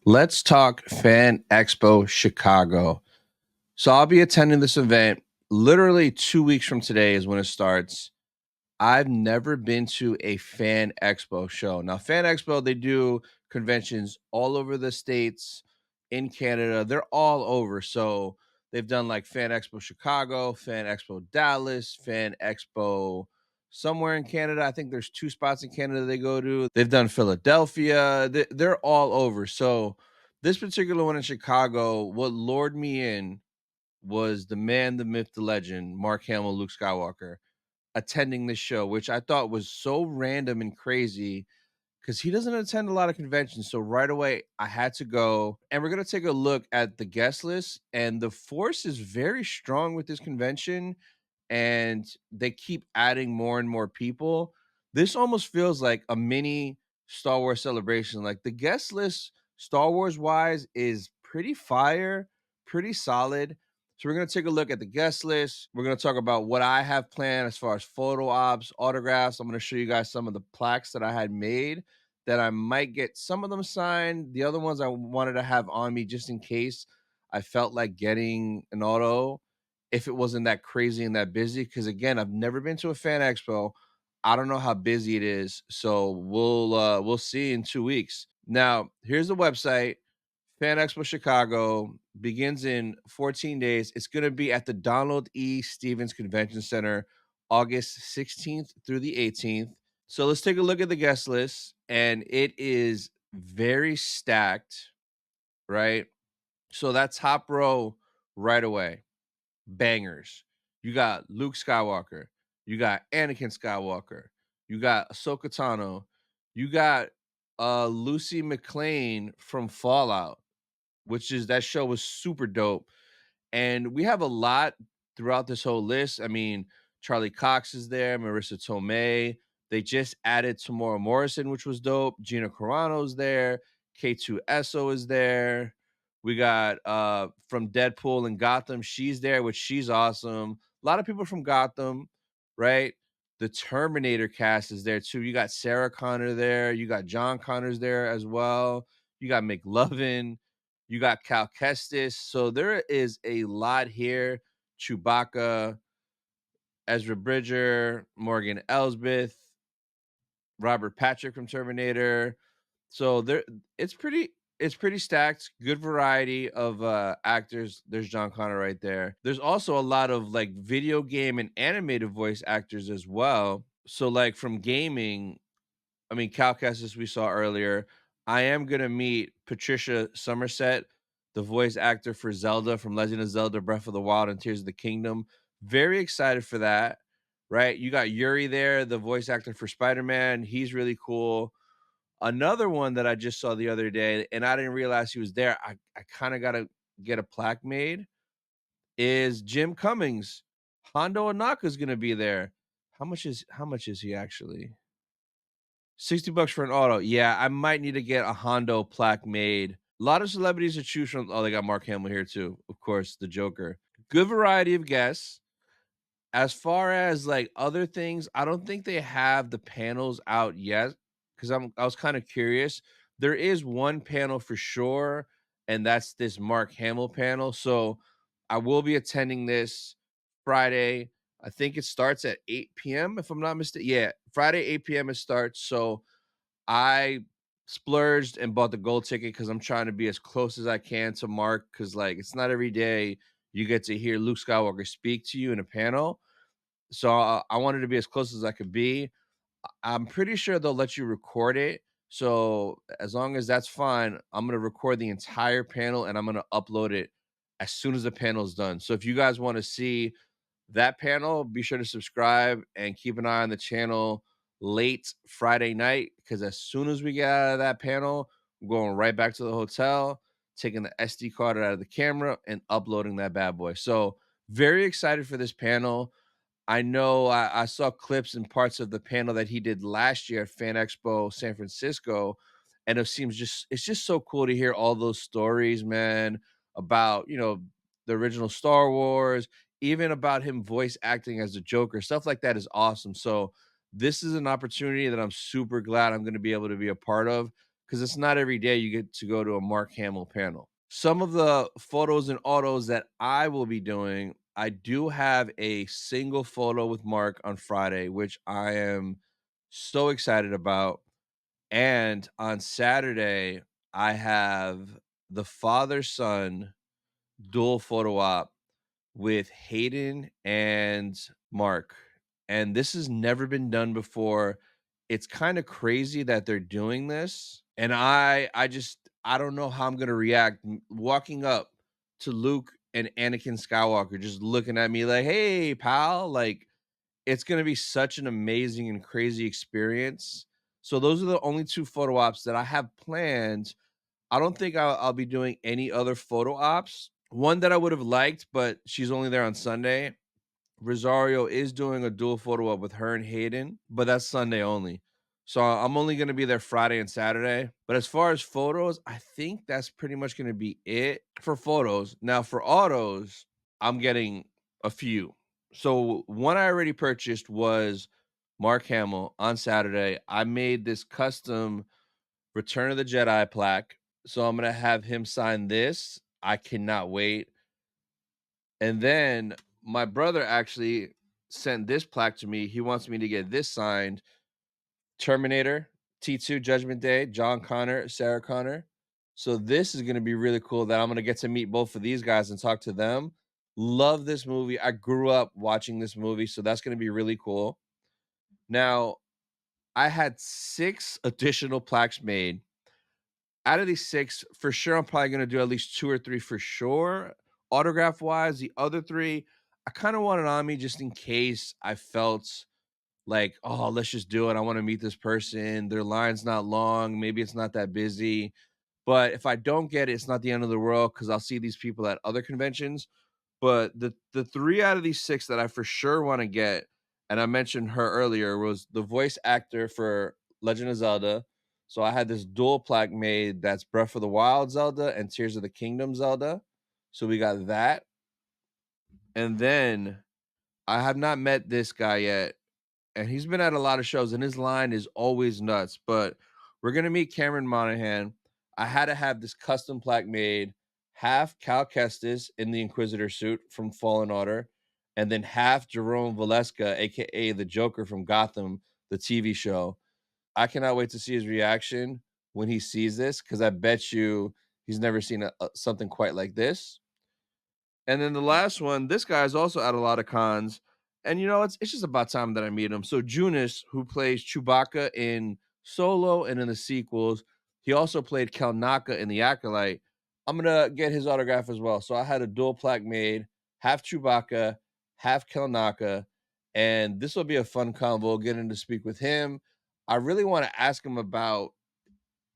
Let's talk Fan Expo Chicago. So I'll be attending this event literally 2 weeks from today is when it starts. I've never been to a Fan Expo show. Now, Fan Expo, they do conventions all over the states, in Canada. They're all over. So they've done like Fan Expo Chicago, Fan Expo Dallas, Fan Expo somewhere in Canada. I think there's 2 spots in Canada they go to. They've done Philadelphia. They're all over. So this particular one in Chicago, what lured me in was the man, the myth, the legend, Mark Hamill, Luke Skywalker attending this show, which I thought was so random and crazy because he doesn't attend a lot of conventions. So right away, I had to go. And we're going to take a look at the guest list. And the force is very strong with this convention. And they keep adding more and more people. This almost feels like a mini Star Wars celebration. Like the guest list, Star Wars wise, is pretty fire, pretty solid. So we're going to take a look at the guest list. We're going to talk about what I have planned as far as photo ops, autographs. I'm going to show you guys some of the plaques that I had made that I might get some of them signed. The other ones I wanted to have on me just in case I felt like getting an auto if it wasn't that crazy and that busy. Because again, I've never been to a fan expo. I don't know how busy it is. So we'll see in 2 weeks. Now, here's the website. Fan Expo Chicago begins in 14 days. It's going to be at the Donald E. Stevens Convention Center, August 16th through the 18th. So let's take a look at the guest list, and it is very stacked, right? So that top row right away, bangers. You got Luke Skywalker, you got Anakin Skywalker, you got Ahsoka Tano, you got Lucy McClain from Fallout, which is that show was super dope. And we have a lot throughout this whole list. I mean, Charlie Cox is there, Marissa Tomei. They just added Tamora Morrison, which was dope. Gina Carano's there. K2SO is there. We got from Deadpool and Gotham. She's there, which she's awesome. A lot of people from Gotham, right? The Terminator cast is there too. You got Sarah Connor there. You got John Connor's there as well. You got McLovin. You got Cal Kestis. So there is a lot here. Chewbacca, Ezra Bridger, Morgan Elsbeth, Robert Patrick from Terminator. So there it's pretty stacked. Good variety of actors. There's John Connor right there. There's also a lot of like video game and animated voice actors as well. So like from gaming, I mean, Cal Kestis we saw earlier. I am gonna meet Patricia Somerset, the voice actor for Zelda from Legend of Zelda: Breath of the Wild and Tears of the Kingdom. Very excited for that. Right, you got Yuri there, the voice actor for Spider-Man. He's really cool. Another one that I just saw the other day, and I didn't realize he was there. I kind of gotta get a plaque made. Is Jim Cummings? Hondo Anaka's gonna be there. How much is he actually? $60 for an auto. Yeah, I might need to get a Hondo plaque made. A lot of celebrities to choose from. Oh, they got Mark Hamill here too. Of course, the Joker. Good variety of guests. As far as like other things, I don't think they have the panels out yet because I was kind of curious. There is one panel for sure, and that's this Mark Hamill panel. So I will be attending this Friday. I think it starts at 8 p.m. if I'm not mistaken. Yeah, Friday 8 p.m. it starts. So I splurged and bought the gold ticket because I'm trying to be as close as I can to Mark because like it's not every day you get to hear Luke Skywalker speak to you in a panel. So I wanted to be as close as I could be. I'm pretty sure they'll let you record it. So as long as that's fine, I'm gonna record the entire panel and I'm gonna upload it as soon as the panel is done. So if you guys want to see that panel, be sure to subscribe and keep an eye on the channel late Friday night because as soon as we get out of that panel, I'm going right back to the hotel, taking the SD card out of the camera and uploading that bad boy. So very excited for this panel. I know I saw clips and parts of the panel that he did last year at Fan Expo San Francisco, and it's just so cool to hear all those stories, man, about the original Star Wars, even about him voice acting as the Joker. Stuff like that is awesome. So this is an opportunity that I'm super glad I'm going to be able to be a part of because it's not every day you get to go to a Mark Hamill panel. Some of the photos and autos that I will be doing, I do have a single photo with Mark on Friday, which I am so excited about. And on Saturday, I have the father son dual photo op with Hayden and Mark. And this has never been done before. It's kind of crazy that they're doing this. And I don't know how I'm going to react walking up to Luke and Anakin Skywalker just looking at me like, "Hey, pal." Like, it's going to be such an amazing and crazy experience. So those are the only two photo ops that I have planned. I don't think I'll be doing any other photo ops. One that I would have liked, but she's only there on Sunday. Rosario is doing a dual photo op with her and Hayden, but that's Sunday only. So I'm only going to be there Friday and Saturday. But as far as photos, I think that's pretty much going to be it for photos. Now for autos, I'm getting a few. So one I already purchased was Mark Hamill on Saturday. I made this custom Return of the Jedi plaque. So I'm going to have him sign this. I cannot wait. And then my brother actually sent this plaque to me. He wants me to get this signed. Terminator, T2 Judgment Day, John Connor, Sarah Connor. So this is going to be really cool that I'm going to get to meet both of these guys and talk to them. Love this movie. I grew up watching this movie, so that's going to be really cool. Now, I had 6 additional plaques made. Out of these 6, for sure, I'm probably going to do at least 2 or 3 for sure. Autograph wise, the other 3, I kind of want it on me just in case I felt like, oh, let's just do it. I want to meet this person. Their line's not long. Maybe it's not that busy. But if I don't get it, it's not the end of the world because I'll see these people at other conventions. But the 3 out of these 6 that I for sure want to get, and I mentioned her earlier, was the voice actor for Legend of Zelda. So I had this dual plaque made that's Breath of the Wild Zelda and Tears of the Kingdom Zelda. So we got that. And then I have not met this guy yet, and he's been at a lot of shows, and his line is always nuts. But we're gonna meet Cameron Monaghan. I had to have this custom plaque made, half Cal Kestis in the Inquisitor suit from Fallen Order, and then half Jerome Valeska, aka the Joker from Gotham, the TV show. I cannot wait to see his reaction when he sees this because I bet you he's never seen something quite like this. And then the last one, this guy's also at a lot of cons. And it's just about time that I meet him. So Junis, who plays Chewbacca in Solo and in the sequels, he also played Kelnaka in The Acolyte. I'm gonna get his autograph as well. So I had a dual plaque made, half Chewbacca, half Kelnaka, and this will be a fun combo. Getting to speak with him. I really want to ask him about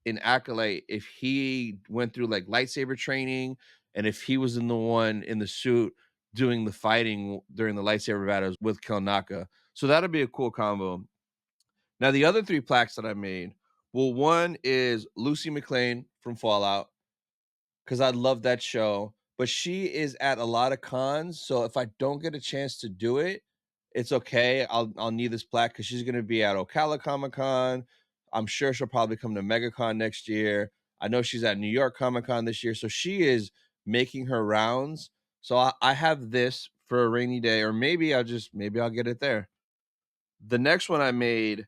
in Acolyte if he went through like lightsaber training and if he was in the one in the suit doing the fighting during the lightsaber battles with Kelnaka. So that'll be a cool combo. Now the other 3 plaques that I made, well, one is Lucy McLean from Fallout because I love that show. But she is at a lot of cons, so if I don't get a chance to do it, it's okay. I'll need this plaque because she's gonna be at Ocala Comic Con. I'm sure she'll probably come to MegaCon next year. I know she's at New York Comic Con this year, so she is making her rounds. So I have this for a rainy day, or maybe I'll get it there. The next one I made,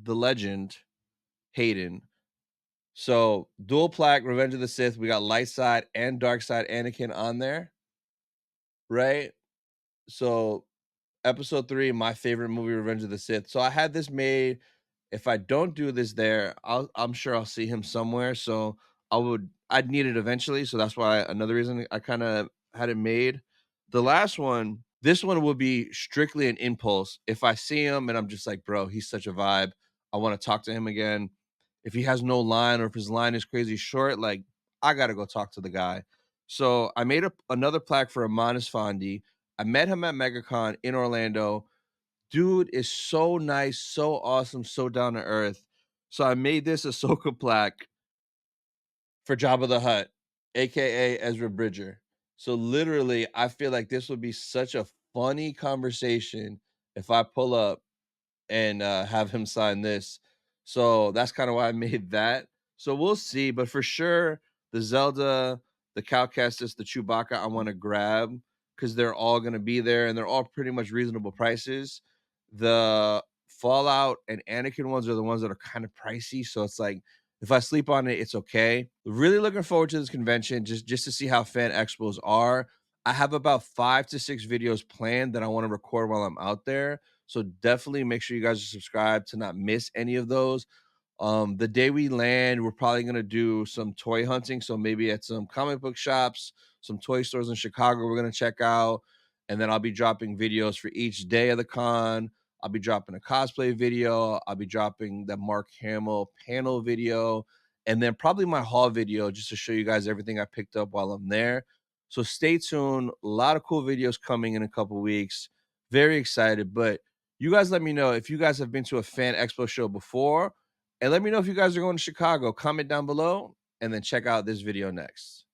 the legend Hayden. So dual plaque, Revenge of the Sith. We got light side and dark side Anakin on there, right? So episode 3, my favorite movie, Revenge of the Sith. So I had this made. If I don't do this there, I'm sure I'll see him somewhere. So I'd need it eventually. So that's why another reason I kind of had it made. The last one, this one will be strictly an impulse. If I see him and I'm just like, bro, he's such a vibe. I want to talk to him again. If he has no line or if his line is crazy short, like I gotta go talk to the guy. So I made another plaque for Amanis Fondi. I met him at MegaCon in Orlando. Dude is so nice, so awesome, so down to earth. So I made this Ahsoka plaque for Jabba the Hutt, aka Ezra Bridger. So literally, I feel like this would be such a funny conversation if I pull up and have him sign this. So that's kind of why I made that. So we'll see, but for sure, the Zelda, the Cal Kestis, the Chewbacca, I want to grab because they're all going to be there and they're all pretty much reasonable prices. The Fallout and Anakin ones are the ones that are kind of pricey, so it's like if I sleep on it, it's okay. Really looking forward to this convention just to see how fan expos are. I have about 5 to 6 videos planned that I want to record while I'm out there. So definitely make sure you guys are subscribed to not miss any of those. The day we land, we're probably gonna do some toy hunting. So maybe at some comic book shops, some toy stores in Chicago, we're gonna check out. And then I'll be dropping videos for each day of the con. I'll be dropping a cosplay video. I'll be dropping the Mark Hamill panel video, and then probably my haul video just to show you guys everything I picked up while I'm there. So stay tuned. A lot of cool videos coming in a couple weeks. Very excited. But you guys let me know if you guys have been to a Fan Expo show before, and let me know if you guys are going to Chicago. Comment down below and then check out this video next.